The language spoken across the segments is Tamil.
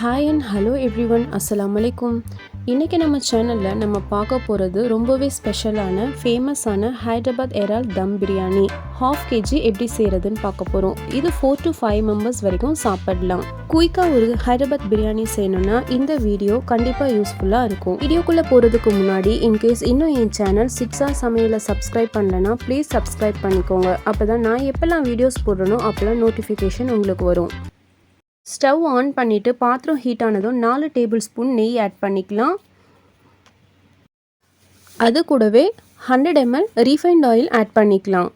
ஹாய் அண்ட் ஹலோ எவ்ரிவன், அஸ்ஸலாமு அலைக்கும். இன்றைக்கி நம்ம சேனலில் நம்ம பார்க்க போகிறது ரொம்பவே ஸ்பெஷலான ஃபேமஸான ஹைதராபாத் இறால் தம் பிரியாணி. 1/2 kg எப்படி செய்கிறதுன்னு பார்க்க போகிறோம். இது 4 to 5 மெம்பர்ஸ் வரைக்கும் சாப்பிடலாம். குயிக்காக ஒரு ஹைதராபாத் பிரியாணி செய்யணும்னா இந்த வீடியோ கண்டிப்பாக யூஸ்ஃபுல்லாக இருக்கும். வீடியோக்குள்ளே போகிறதுக்கு முன்னாடி இன்கேஸ் இன்னும் என் சேனல் சிட்ஸா சமையலை சப்ஸ்கிரைப் பண்ணலன்னா ப்ளீஸ் சப்ஸ்கிரைப் பண்ணிக்கோங்க. அப்போ தான் நான் எப்போல்லாம் வீடியோஸ் போடுறனோ அப்போல்லாம் நோட்டிஃபிகேஷன் உங்களுக்கு வரும். ஸ்டவ் ஆன் பண்ணிவிட்டு பாத்திரம் ஹீட் ஆனதும் 4 டேபிள் ஸ்பூன் நெய் ஆட் பண்ணிக்கலாம். அது கூடவே 100 ml ரீஃபைண்ட் ஆயில் ஆட் பண்ணிக்கலாம்.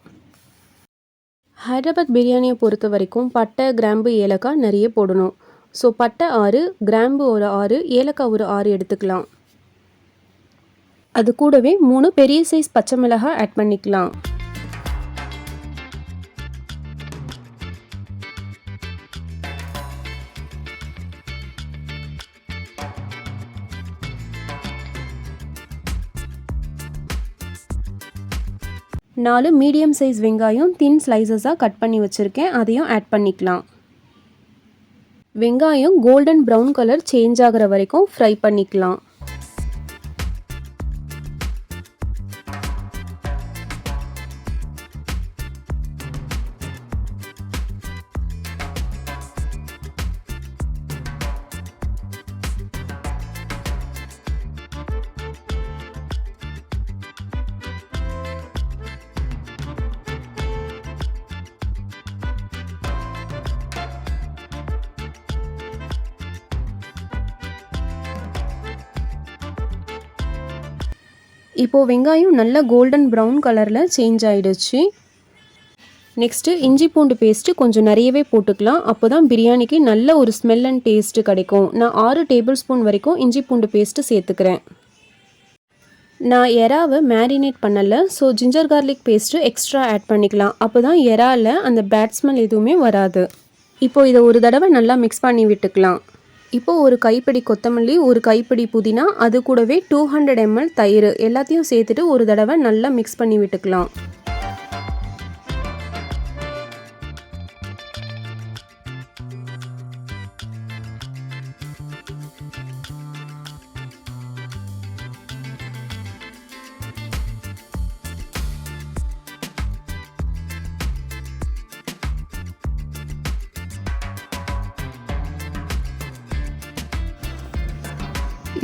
ஹைதராபாத் பிரியாணியை பொறுத்த வரைக்கும் பட்டை, கிராம்பு, ஏலக்காய் நிறைய போடணும். ஸோ பட்டை 6, கிராம்பு ஒரு 6, ஏலக்காய் ஒரு 6 எடுத்துக்கலாம். அது கூடவே 3 பெரிய சைஸ் பச்சை மிளகாய் ஆட் பண்ணிக்கலாம். நாலு மீடியம் சைஸ் வெங்காயம் தின் ஸ்லைசஸாக கட் பண்ணி வச்சுருக்கேன், அதையும் ஆட் பண்ணிக்கலாம். வெங்காயம் கோல்டன் ப்ரௌன் கலர் சேஞ்ச் ஆகிற வரைக்கும் ஃப்ரை பண்ணிக்கலாம். இப்போது வெங்காயம் நல்ல கோல்டன் ப்ரௌன் கலரில் சேஞ்ச் ஆகிடுச்சு. நெக்ஸ்ட்டு இஞ்சி பூண்டு பேஸ்ட்டு கொஞ்சம் நிறையவே போட்டுக்கலாம். அப்போ தான் பிரியாணிக்கு நல்ல ஒரு ஸ்மெல் அண்ட் டேஸ்ட்டு கிடைக்கும். நான் 6 டேபிள் ஸ்பூன் வரைக்கும் இஞ்சி பூண்டு பேஸ்ட்டு சேர்த்துக்கிறேன். நான் எறாவை மேரினேட் பண்ணலை, so ginger garlic paste extra add பண்ணிக்கலாம். அப்போ தான் எறாவில் அந்த பேட் ஸ்மெல் எதுவுமே வராது. இப்போது இதை ஒரு தடவை நல்லா மிக்ஸ் பண்ணி விட்டுக்கலாம். இப்போது ஒரு கைப்பிடி கொத்தமல்லி, ஒரு கைப்பிடி புதினா, அது கூடவே 200 ml தயிர் எல்லாத்தையும் சேர்த்துட்டு ஒரு தடவை நல்லா மிக்ஸ் பண்ணி விட்டுக்கலாம்.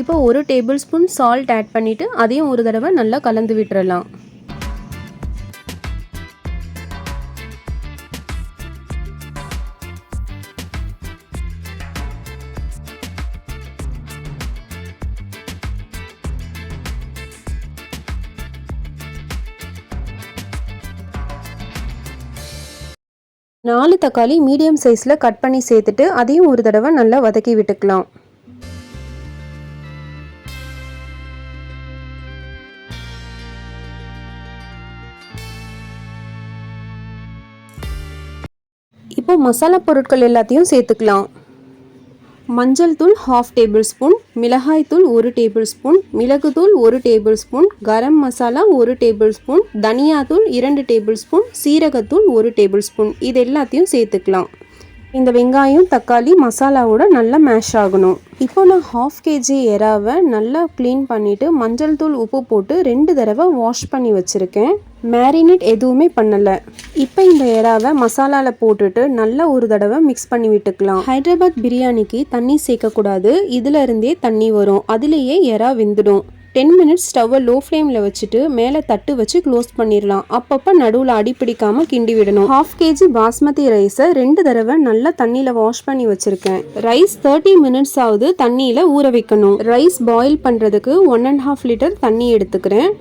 இப்போ ஒரு டேபிள் ஸ்பூன் சால்ட் ஆட் பண்ணிவிட்டு அதையும் ஒரு தடவை நல்லா கலந்து விட்டுறலாம். நாலு தக்காளி மீடியம் சைஸில் கட் பண்ணி சேர்த்துட்டு அதையும் ஒரு தடவை நல்லா வதக்கி விட்டுக்கலாம். இப்போ மசாலா பொருட்கள் எல்லாத்தையும் சேர்த்துக்கலாம். மஞ்சள் தூள் 1/2 டேபிள் ஸ்பூன், மிளகாய் தூள் 1 டேபிள் ஸ்பூன், மிளகுத்தூள் 1 table spoon, garam masala 1 table spoon, தனியாத்தூள் 2 டேபிள் ஸ்பூன், சீரகத்தூள் 1 டேபிள் ஸ்பூன், இது எல்லாத்தையும் சேர்த்துக்கலாம். இந்த வெங்காயம் தக்காளி மசாலாவோட நல்லா மேஷ் ஆகணும். இப்போ நான் 1/2 kg எறாவை நல்லா க்ளீன் பண்ணிவிட்டு மஞ்சள் தூள் உப்பு போட்டு 2 தடவை வாஷ் பண்ணி வச்சுருக்கேன். மேரினேட் எதுவுமே பண்ணலை. இப்போ இந்த எறாவை மசாலாவில் போட்டுட்டு நல்லா ஒரு தடவை மிக்ஸ் பண்ணி விட்டுக்கலாம். ஹைதராபாத் பிரியாணிக்கு தண்ணி சேர்க்கக்கூடாது, இதில் இருந்தே தண்ணி வரும், அதுலேயே எறா வெந்துடும். 10 minutes ஸ்டவ்வை லோ ஃப்ளேமில் வச்சுட்டு மேலே தட்டு வச்சு க்ளோஸ் பண்ணிடலாம். அப்பப்போ நடுவில் அடிப்பிடிக்காமல் கிண்டி விடணும். 1/2 kg பாஸ்மதி ரைஸை 2 தடவை நல்லா தண்ணியில் வாஷ் பண்ணி வச்சுருக்கேன். ரைஸ் 30 minutes ஆகுது தண்ணியில் ஊற வைக்கணும். ரைஸ் பாயில் பண்ணுறதுக்கு 1.5 லிட்டர் தண்ணி எடுத்துக்கிறேன்.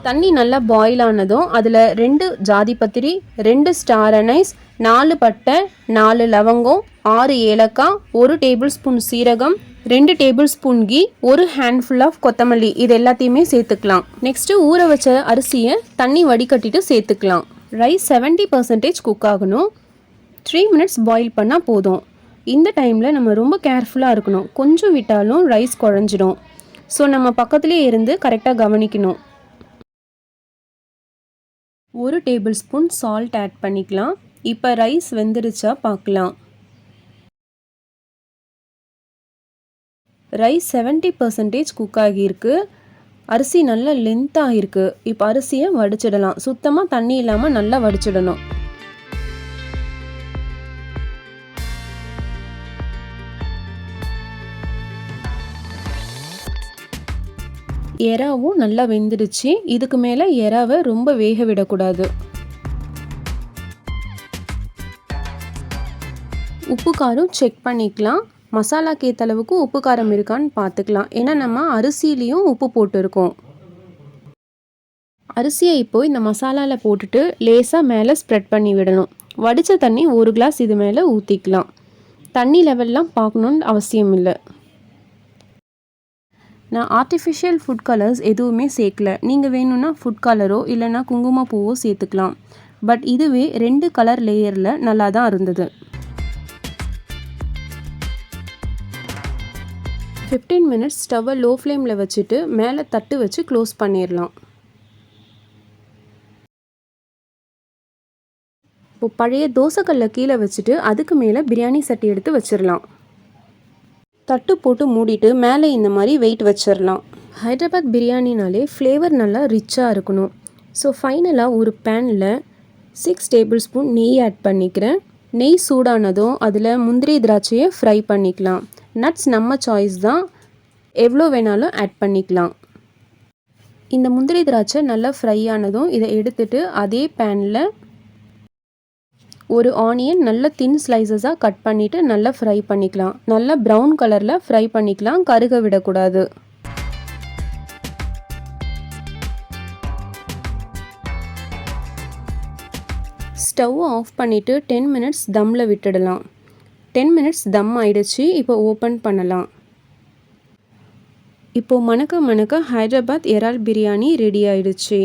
தண்ணி நல்லா பாயில் ஆனதும் அதில் 2 ஜாதிபத்திரி, 2 ஸ்டார் அனைஸ், 4 பட்டை, 4 லவங்கம், 6 ஏலக்காய், 1 டேபிள் ஸ்பூன் சீரகம், 2 tablespoon ghee, 1 handful of கொத்தமல்லி, இது எல்லாத்தையுமே சேர்த்துக்கலாம். நெக்ஸ்ட்டு ஊற வச்ச அரிசியை தண்ணி வடிகட்டிட்டு சேர்த்துக்கலாம். ரைஸ் 70% குக் ஆகணும். 3 minutes பாயில் பண்ணால் போதும். இந்த டைமில் நம்ம ரொம்ப கேர்ஃபுல்லாக இருக்கணும். கொஞ்சம் விட்டாலும் ரைஸ் குழஞ்சிடும். ஸோ நம்ம பக்கத்துலேயே இருந்து கரெக்டாக கவனிக்கணும். 1 டேபிள் ஸ்பூன் சால்ட் ஆட் பண்ணிக்கலாம். இப்போ ரைஸ் வெந்துருச்சா பார்க்கலாம். ரைஸ் 70% குக் ஆகியிருக்கு. அரிசி நல்லா லென்த்தாக இருக்குது. இப்போ அரிசியை வடிச்சிடலாம். சுத்தமாக தண்ணி இல்லாமல் நல்லா வடிச்சிடணும். எறாவும் நல்லா வெந்துடுச்சு. இதுக்கு மேலே எறாவை ரொம்ப வேக விடக்கூடாது. உப்பு காரம் செக் பண்ணிக்கலாம். மசாலாக்கு ஏற்ற அளவுக்கு உப்பு காரம் இருக்கான்னு பார்த்துக்கலாம். ஏன்னா நம்ம அரிசியிலையும் உப்பு போட்டிருக்கோம். அரிசியை இப்போ இந்த மசாலாவில் போட்டுட்டு லேசாக மேலே ஸ்ப்ரெட் பண்ணி விடணும். வடித்த தண்ணி 1 கிளாஸ் இது மேலே ஊற்றிக்கலாம். தண்ணி லெவல்லாம் பார்க்கணுன்னு அவசியம் இல்லை. நான் ஆர்டிஃபிஷியல் ஃபுட் கலர்ஸ் எதுவுமே சேர்க்கல. நீங்கள் வேணும்னா ஃபுட் கலரோ இல்லைனா குங்குமப்பூவோ சேர்த்துக்கலாம். பட் இதுவே 2 கலர் லேயரில் நல்லா தான் இருந்தது. 15 மினிட்ஸ் ஸ்டவ்வை லோ ஃப்ளேமில் வச்சுட்டு மேலே தட்டு வச்சு க்ளோஸ் பண்ணிடலாம். இப்போ பழைய தோசைக்கல்லை கீழே வச்சுட்டு அதுக்கு மேலே பிரியாணி சட்டி எடுத்து வச்சிடலாம். தட்டு போட்டு மூடிட்டு மேலே இந்த மாதிரி வெயிட் வச்சிடலாம். ஹைதராபாத் பிரியாணினாலே ஃப்ளேவர் நல்லா ரிச்சாக இருக்கணும். ஸோ ஃபைனலாக ஒரு பேனில் 6 டேபிள் ஸ்பூன் நெய் ஆட் பண்ணிக்கிறேன். நெய் சூடானதும் அதில் முந்திரி திராட்சையை ஃப்ரை பண்ணிக்கலாம். நட்ஸ் நம்ம சாய்ஸ் தான், எவ்வளோ வேணாலும் ஆட் பண்ணிக்கலாம். இந்த முந்திரி திராட்சை நல்லா ஃப்ரை ஆனதும் இதை எடுத்துட்டு அதே பேனில் ஒரு ஆனியன் நல்ல தின் ஸ்லைசஸாக கட் பண்ணிவிட்டு நல்லா ஃப்ரை பண்ணிக்கலாம். நல்லா ப்ரௌன் கலரில் ஃப்ரை பண்ணிக்கலாம், கருக விடக்கூடாது. ஸ்டவ் ஆஃப் பண்ணிவிட்டு 10 மினிட்ஸ் தம்மில் விட்டுடலாம். 10 மினிட்ஸ் தம் ஆயிடுச்சு. இப்போ ஓப்பன் பண்ணலாம். இப்போது மணக்க மணக்க ஹைதராபாத் இறால் பிரியாணி ரெடி ஆயிடுச்சு.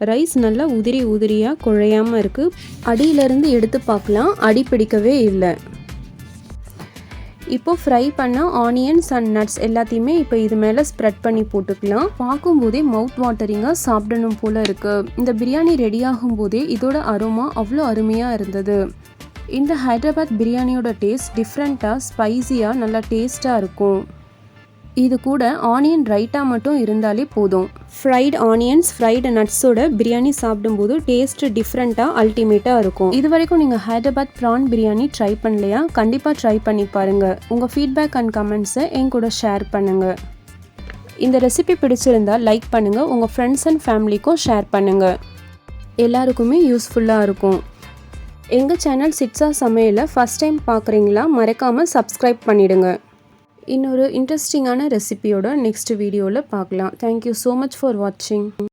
ரைஸ் நல்லா உதிரியாக குழையாமல் இருக்குது. அடியிலேருந்து எடுத்து பார்க்கலாம், அடி பிடிக்கவே இல்லை. இப்போ ஃப்ரை பண்ண ஆனியன்ஸ் அண்ட் நட்ஸ் எல்லாத்தையுமே இப்போ இது மேலே ஸ்ப்ரெட் பண்ணி போட்டுக்கலாம். பார்க்கும்போதே மவுத் வாட்டரிங்காக சாப்பிடணும் போல் இருக்குது. இந்த பிரியாணி ரெடி ஆகும்போதே இதோட அரோமா அவ்வளோ அருமையாக இருந்தது. இந்த ஹைதராபாத் பிரியாணியோட டேஸ்ட் டிஃப்ரெண்ட்டாக ஸ்பைஸியாக நல்லா டேஸ்ட்டாக இருக்கும். இது கூட ஆனியன் ரைட்டா மட்டும் இருந்தாலே போதும். ஃப்ரைட் ஆனியன்ஸ் ஃப்ரைடு நட்ஸோட பிரியாணி சாப்பிடும்போது டேஸ்ட் டிஃப்ரெண்ட்டாக அல்டிமேட்டாக இருக்கும். இது வரைக்கும் நீங்கள் ஹைதராபாத் ப்ரான் பிரியாணி ட்ரை பண்ணலையா? கண்டிப்பாக ட்ரை பண்ணி பாருங்கள். உங்கள் ஃபீட்பேக் அண்ட் கமெண்ட்ஸை என் கூட ஷேர் பண்ணுங்கள். இந்த ரெசிபி பிடிச்சிருந்தால் லைக் பண்ணுங்கள். உங்கள் ஃப்ரெண்ட்ஸ் அண்ட் ஃபேமிலிக்கும் ஷேர் பண்ணுங்கள். எல்லாருக்குமே யூஸ்ஃபுல்லாக இருக்கும். எங்கள் சேனல் சிட்ஸா சமையலை ஃபஸ்ட் டைம் பார்க்குறீங்களா? மறக்காமல் சப்ஸ்கிரைப் பண்ணிவிடுங்க. இன்னொரு இன்ட்ரெஸ்டிங்கான ரெசிபியோட நெக்ஸ்ட் வீடியோவில் பார்க்கலாம். தேங்க்யூ ஸோ மச் ஃபார் வாட்சிங்.